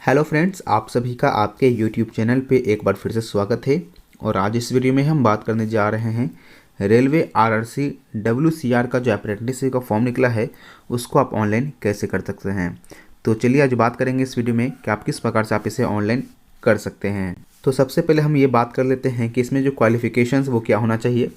Hello friends, आप सभी का आपके यूट्यूब चैनल पे एक बार फिर से स्वागत है। और आज इस वीडियो में हम बात करने जा रहे हैं रेलवे आरआरसी डब्ल्यूसीआर का जो अप्रेंटिस का फॉर्म निकला है उसको आप ऑनलाइन कैसे कर सकते हैं। तो चलिए आज बात करेंगे इस वीडियो में कि आप किस प्रकार से आप इसे ऑनलाइन कर सकते हैं। तो सबसे पहले हम ये बात कर लेते हैं कि इसमें जो क्वालिफिकेशंस वो क्या होना चाहिए।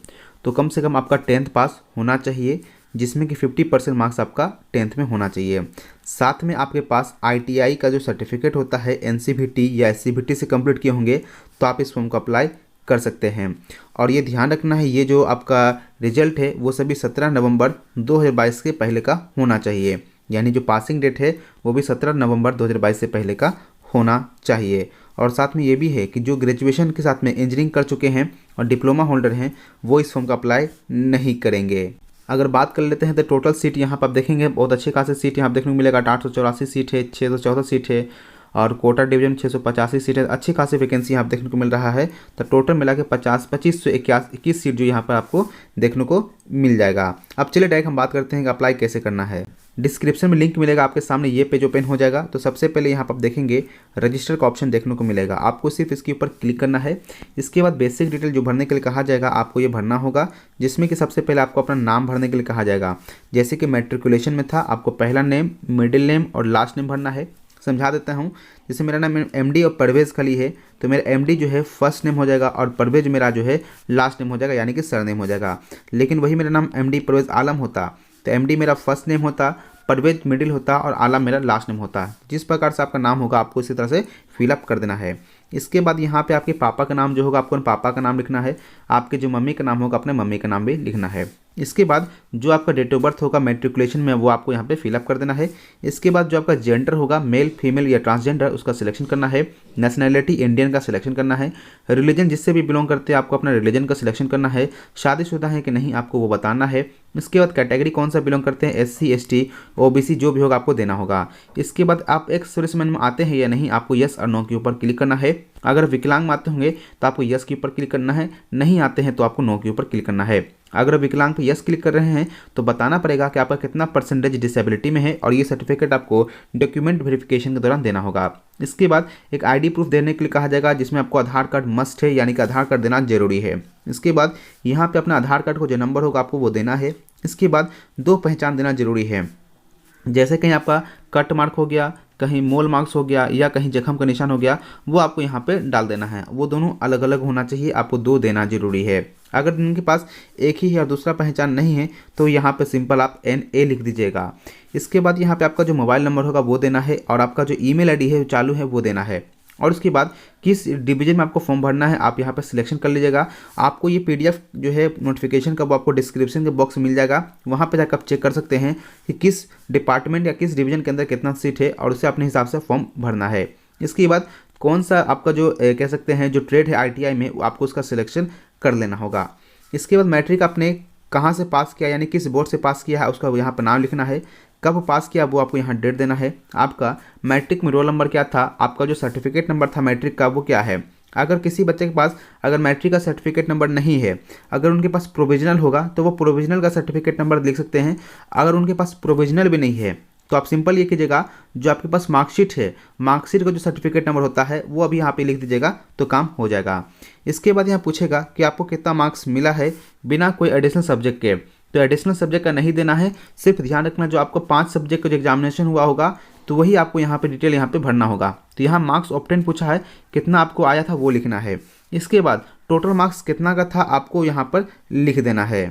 तो कम से कम आपका 10th पास होना चाहिए, जिसमें कि 50% मार्क्स आपका 10th में होना चाहिए। साथ में आपके पास ITI का जो सर्टिफिकेट होता है NCVT या SCVT से कंप्लीट किए होंगे तो आप इस फॉर्म को अप्लाई कर सकते हैं। और ये ध्यान रखना है, ये जो आपका रिजल्ट है वो सभी 17 नवंबर 2022 के पहले का होना चाहिए। यानी जो पासिंग डेट है वो भी 17 नवंबर 2022 से पहले का होना चाहिए। और साथ में ये भी है कि जो ग्रेजुएशन के साथ में इंजीनियरिंग कर चुके हैं और डिप्लोमा होल्डर हैं वो इस फॉर्म का अप्लाई नहीं करेंगे। अगर बात कर लेते हैं तो टोटल सीट यहाँ पर आप देखेंगे बहुत अच्छे खासे सीट यहाँ देखने को मिलेगा। 884 सीट है, 614 सीट है और कोटा डिवीजन 685 सीट है। अच्छी खासी वैकेंसी यहाँ देखने को मिल रहा है। तो टोटल मिला के 2521 सीट जो यहाँ पर आपको देखने को मिल जाएगा। अब चलिए डायरेक्ट हम बात करते हैं कि अप्लाई कैसे करना है। डिस्क्रिप्शन में लिंक मिलेगा आपके सामने, ये पेज ओपन हो जाएगा। तो सबसे पहले यहाँ पर आप देखेंगे रजिस्टर का ऑप्शन देखने को मिलेगा, आपको सिर्फ इसके ऊपर क्लिक करना है। इसके बाद बेसिक डिटेल जो भरने के लिए कहा जाएगा आपको ये भरना होगा, जिसमें कि सबसे पहले आपको अपना नाम भरने के लिए कहा जाएगा। जैसे कि मैट्रिकुलेशन में था, आपको पहला नेम, मिडिल नेम और लास्ट नेम भरना है। समझा देता हूँ, जैसे मेरा नाम MD और परवेज़ खाली है तो मेरा MD जो है फर्स्ट नेम हो जाएगा और परवेज़ मेरा जो है लास्ट नेम हो जाएगा, यानी कि सरनेम हो जाएगा। लेकिन वही मेरा नाम MD परवेज़ आलम होता तो MD मेरा फर्स्ट नेम होता, परवेज मिडिल होता और आलम मेरा लास्ट नेम होता। जिस प्रकार से आपका नाम होगा आपको इसी तरह से फिलअप कर देना है। इसके बाद यहाँ पे आपके पापा का नाम जो होगा आपको पापा का नाम लिखना है, आपके जो मम्मी का नाम होगा अपने मम्मी का नाम भी लिखना है। इसके बाद जो आपका डेट ऑफ बर्थ होगा मैट्रिकुलेशन में वो आपको यहाँ पे फिलअप कर देना है। इसके बाद जो आपका जेंडर होगा मेल फीमेल या ट्रांसजेंडर उसका सिलेक्शन करना है। नेशनैलिटी इंडियन का सिलेक्शन करना है। रिलीजन जिससे भी बिलोंग करते हैं आपको अपना रिलीजन का सिलेक्शन करना है। शादीशुदा है कि नहीं आपको वो बताना है। इसके बाद कैटेगरी कौन सा बिलोंग करते हैं, SC ST OBC जो भी होगा आपको देना होगा। इसके बाद आप एक्स सर्विसमैन में आते हैं या नहीं आपको यस और नो के ऊपर क्लिक करना है। अगर विकलांग में आते होंगे तो आपको यस के ऊपर क्लिक करना है, नहीं आते हैं तो आपको नो के ऊपर क्लिक करना है। अगर विकलांग पे यस क्लिक कर रहे हैं तो बताना पड़ेगा कि आपका कितना % डिसेबिलिटी में है और ये सर्टिफिकेट आपको डॉक्यूमेंट वेरिफिकेशन के दौरान देना होगा। इसके बाद एक ID प्रूफ देने के लिए कहा जाएगा, जिसमें आपको आधार कार्ड मस्ट है, यानी कि आधार कार्ड देना जरूरी है। इसके बाद यहाँ पे अपना आधार कार्ड को जो नंबर होगा आपको वो देना है। इसके बाद 2 पहचान देना जरूरी है, जैसे कहीं आपका कट मार्क हो गया, कहीं मोल मार्क्स हो गया या कहीं जख्म का निशान हो गया, वो आपको यहाँ पे डाल देना है। वो दोनों अलग अलग होना चाहिए, आपको 2 देना जरूरी है। अगर उनके पास एक ही है और दूसरा पहचान नहीं है तो यहाँ पे सिंपल आप NA लिख दीजिएगा। इसके बाद यहाँ पे आपका जो मोबाइल नंबर होगा वो देना है और आपका जो ईमेल ID है जो चालू है वो देना है। और उसके बाद किस डिवीजन में आपको फॉर्म भरना है आप यहाँ पर सिलेक्शन कर लीजिएगा। आपको ये PDF जो है नोटिफिकेशन का वो आपको डिस्क्रिप्शन के बॉक्स में मिल जाएगा, वहाँ पे जाकर आप चेक कर सकते हैं कि किस डिपार्टमेंट या किस डिवीजन के अंदर कितना सीट है और उसे अपने हिसाब से फॉर्म भरना है। इसके बाद कौन सा आपका जो कह सकते हैं जो ट्रेड है ITI में आपको उसका सिलेक्शन कर लेना होगा। इसके बाद मैट्रिक आपने कहाँ से पास किया, यानी किस बोर्ड से पास किया है उसका यहाँ पर नाम लिखना है। कब पास किया वो आपको यहाँ डेट देना है। आपका मैट्रिक में रोल नंबर क्या था, आपका जो सर्टिफिकेट नंबर था मैट्रिक का वो क्या है। अगर किसी बच्चे के पास अगर मैट्रिक का सर्टिफिकेट नंबर नहीं है, अगर उनके पास प्रोविजनल होगा तो वो प्रोविजनल का सर्टिफिकेट नंबर लिख सकते हैं। अगर उनके पास प्रोविजनल भी नहीं है तो आप सिंपल ये कीजिएगा, जो आपके पास मार्कशीट है मार्कशीट का जो सर्टिफिकेट नंबर होता है वो अभी यहाँ पे लिख दीजिएगा तो काम हो जाएगा। इसके बाद यहाँ पूछेगा कि आपको कितना मार्क्स मिला है बिना कोई एडिशनल सब्जेक्ट के, तो एडिशनल सब्जेक्ट का नहीं देना है। सिर्फ ध्यान रखना जो आपको 5 सब्जेक्ट का जो एग्जामिनेशन हुआ होगा तो वही आपको यहाँ पे डिटेल यहाँ पे भरना होगा। तो यहाँ मार्क्स ऑब्टेन पूछा है, कितना आपको आया था वो लिखना है। इसके बाद टोटल मार्क्स कितना का था आपको यहाँ पर लिख देना है।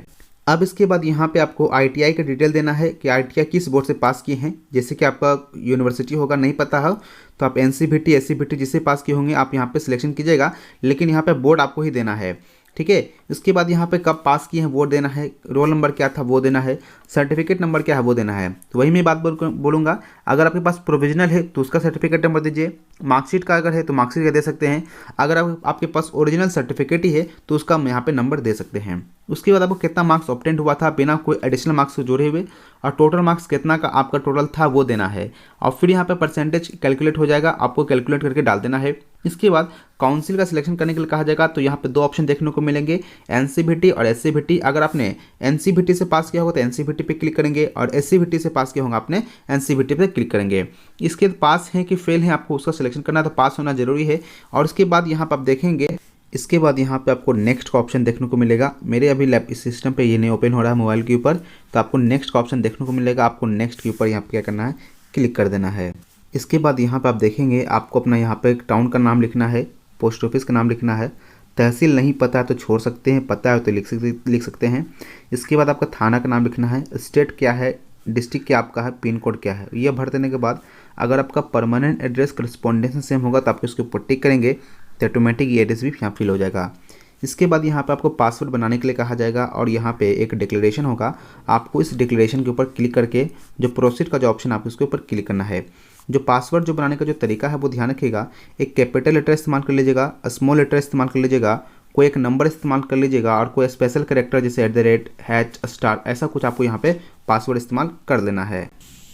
अब इसके बाद यहाँ पे आपको ITI का डिटेल देना है कि ITI किस बोर्ड से पास किए हैं। जैसे कि आपका यूनिवर्सिटी होगा नहीं पता हो तो आप NCVT SCVT जिससे पास किए होंगे आप यहाँ पे सिलेक्शन कीजिएगा, लेकिन यहाँ पे बोर्ड आपको ही देना है, ठीक है। इसके बाद यहाँ पे कब पास किए हैं वो देना है, रोल नंबर क्या था वो देना है, सर्टिफिकेट नंबर क्या है वो देना है। तो वही मैं बात बोलूँगा, अगर आपके पास प्रोविजनल है तो उसका सर्टिफिकेट नंबर दीजिए, मार्कशीट का अगर है तो मार्कशीट का दे सकते हैं। अगर आपके पास ओरिजिनल सर्टिफिकेट ही है तो उसका हम यहाँ पे नंबर दे सकते हैं। उसके बाद आपको कितना मार्क्स ऑब्टेंड हुआ था बिना कोई एडिशनल मार्क्स को जोड़े हुए, और टोटल मार्क्स कितना का आपका टोटल था वो देना है। और फिर यहाँ पे परसेंटेज कैलकुलेट हो जाएगा, आपको कैलकुलेट करके डाल देना है। इसके बाद काउंसिल का सिलेक्शन करने के लिए कहा जाएगा, तो यहाँ पे 2 ऑप्शन देखने को मिलेंगे, एनसीवीटी और एससीवीटी। अगर आपने एनसीवीटी से पास किया होगा तो एनसीवीटी पे क्लिक करेंगे, और एससीवीटी से पास किया होगा आपने एनसीवीटी पे क्लिक करेंगे। इसके पास है कि फेल है आपको उसका सिलेक्शन करना है, तो पास होना जरूरी है। और इसके बाद यहाँ पर आप देखेंगे, इसके बाद यहाँ पे आपको नेक्स्ट का ऑप्शन देखने को मिलेगा। मेरे अभी लैप इस सिस्टम पे ये नहीं ओपन हो रहा है मोबाइल के ऊपर, तो आपको नेक्स्ट का ऑप्शन देखने को मिलेगा। आपको नेक्स्ट के ऊपर यहाँ पे क्या करना है, क्लिक कर देना है। इसके बाद यहाँ पे आप देखेंगे आपको अपना यहाँ पे टाउन का नाम लिखना है, पोस्ट ऑफिस का नाम लिखना है, तहसील नहीं पता है तो छोड़ सकते हैं, पता है तो लिख सकते हैं। इसके बाद आपका थाना का नाम लिखना है, स्टेट क्या है, डिस्ट्रिक्ट क्या आपका है, पिन कोड क्या है, ये भर देने के बाद अगर आपका परमानेंट एड्रेस करस्पॉन्डेंस सेम होगा तो आप इसके ऊपर टिक करेंगे, तो ऑटोमेटिक ये एड्रेस भी यहाँ फिल हो जाएगा। इसके बाद यहाँ पे आपको पासवर्ड बनाने के लिए कहा जाएगा, और यहाँ पे एक डिक्लेरेशन होगा, आपको इस डिक्लेरेशन के ऊपर क्लिक करके जो प्रोसीड का जो ऑप्शन आप उसके ऊपर क्लिक करना है। जो पासवर्ड जो बनाने का जो तरीका है वो ध्यान रखिएगा, एक कैपिटल लेटर इस्तेमाल कर लीजिएगा, स्मॉल लेटर इस्तेमाल कर लीजिएगा, कोई एक नंबर इस्तेमाल कर लीजिएगा, और कोई स्पेशल कैरेक्टर जैसे @ ऐसा कुछ आपको यहाँ पे पासवर्ड इस्तेमाल कर लेना है।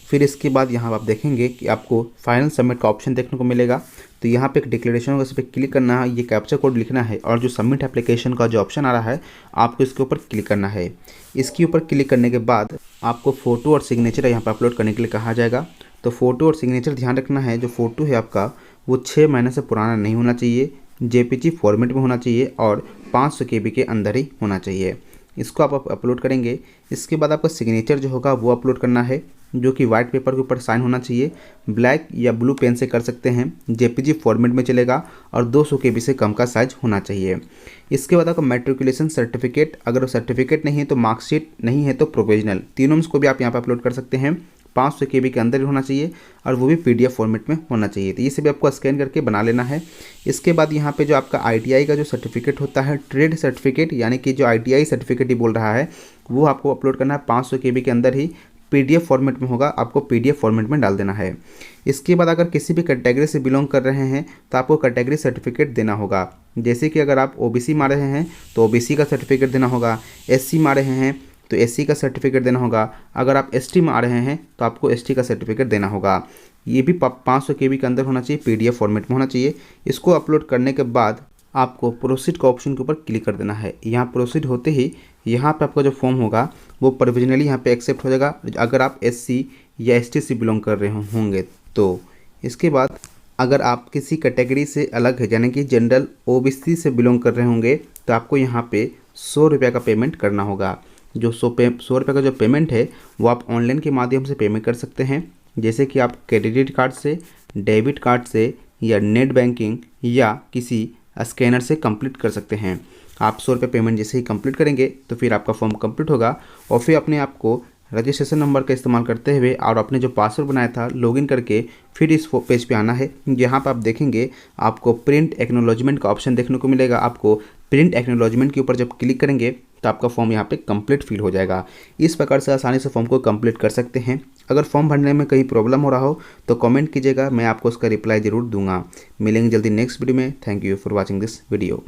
फिर इसके बाद यहाँ आप देखेंगे कि आपको फाइनल सबमिट का ऑप्शन देखने को मिलेगा, तो यहाँ पे एक डिक्लेरेशन होगा, इस पर क्लिक करना है, ये कैप्चा कोड लिखना है, और जो सबमिट एप्लीकेशन का जो ऑप्शन आ रहा है आपको इसके ऊपर क्लिक करना है। इसके ऊपर क्लिक करने के बाद आपको फ़ोटो और सिग्नेचर यहाँ पर अपलोड करने के लिए कहा जाएगा। तो फ़ोटो और सिग्नेचर ध्यान रखना है, जो फ़ोटो है आपका वो 6 महीने से पुराना नहीं होना चाहिए, JPG फॉर्मेट में होना चाहिए, और 500 KB के अंदर ही होना चाहिए। इसको आप अपलोड करेंगे। इसके बाद आपका सिग्नेचर जो होगा वो अपलोड करना है, जो कि वाइट पेपर के ऊपर साइन होना चाहिए, ब्लैक या ब्लू पेन से कर सकते हैं, JPG फॉर्मेट में चलेगा, और 200 KB से कम का साइज होना चाहिए। इसके बाद आपका मैट्रिकुलेशन सर्टिफिकेट, अगर सर्टिफिकेट नहीं है तो मार्कशीट, नहीं है तो प्रोविजनल, तीनों को भी आप यहाँ पर अपलोड कर सकते हैं। 500 KB के अंदर होना चाहिए, और वो भी PDF फॉर्मेट में होना चाहिए। तो ये सभी आपको स्कैन करके बना लेना है। इसके बाद यहाँ पे जो आपका ITI का जो सर्टिफिकेट होता है, ट्रेड सर्टिफिकेट, यानी कि जो ITI सर्टिफिकेट ही बोल रहा है, वो आपको अपलोड करना है 500 KB के अंदर ही, PDF फॉर्मेट में होगा, आपको PDF फॉर्मेट में डाल देना है। इसके बाद अगर किसी भी कैटेगरी से बिलोंग कर रहे हैं तो आपको कैटेगरी सर्टिफिकेट देना होगा, जैसे कि अगर आप OBC मार रहे हैं तो OBC का सर्टिफिकेट देना होगा, SC मार रहे हैं तो SC का सर्टिफिकेट देना होगा, अगर आप ST में आ रहे हैं तो आपको ST का सर्टिफिकेट देना होगा। ये भी 500 KB के अंदर होना चाहिए, PDF फॉर्मेट में होना चाहिए। इसको अपलोड करने के बाद आपको प्रोसीड का ऑप्शन के ऊपर क्लिक कर देना है। यहाँ प्रोसीड होते ही यहाँ पे आपका जो फॉर्म होगा वो प्रोविजनली यहाँ पे एक्सेप्ट हो जाएगा, अगर आप SC या ST से बिलोंग कर रहे होंगे तो। इसके बाद अगर आप किसी कैटेगरी से अलग है, यानी कि जनरल OBC से बिलोंग कर रहे होंगे, तो आपको यहाँ पे 100 रुपये का पेमेंट करना होगा। जो 100 रुपये का जो पेमेंट है वो आप ऑनलाइन के माध्यम से पेमेंट कर सकते हैं, जैसे कि आप क्रेडिट कार्ड से, डेबिट कार्ड से, या नेट बैंकिंग, या किसी स्कैनर से कंप्लीट कर सकते हैं। आप 100 रुपये पेमेंट जैसे ही कंप्लीट करेंगे तो फिर आपका फॉर्म कंप्लीट होगा, और फिर अपने आप को रजिस्ट्रेशन नंबर का इस्तेमाल करते हुए और अपने जो पासवर्ड बनाया था लॉगिन करके फिर इस पेज पे आना है। यहाँ पर आप देखेंगे आपको प्रिंट एक्नॉलेजमेंट का ऑप्शन देखने को मिलेगा। आपको प्रिंट एक्नॉलेजमेंट के ऊपर जब क्लिक करेंगे तो आपका फॉर्म यहाँ पे कंप्लीट फिल हो जाएगा। इस प्रकार से आसानी से फॉर्म को कंप्लीट कर सकते हैं। अगर फॉर्म भरने में कहीं प्रॉब्लम हो रहा हो तो कमेंट कीजिएगा, मैं आपको उसका रिप्लाई ज़रूर दूंगा। मिलेंगे जल्दी नेक्स्ट वीडियो में। Thank you for watching this video.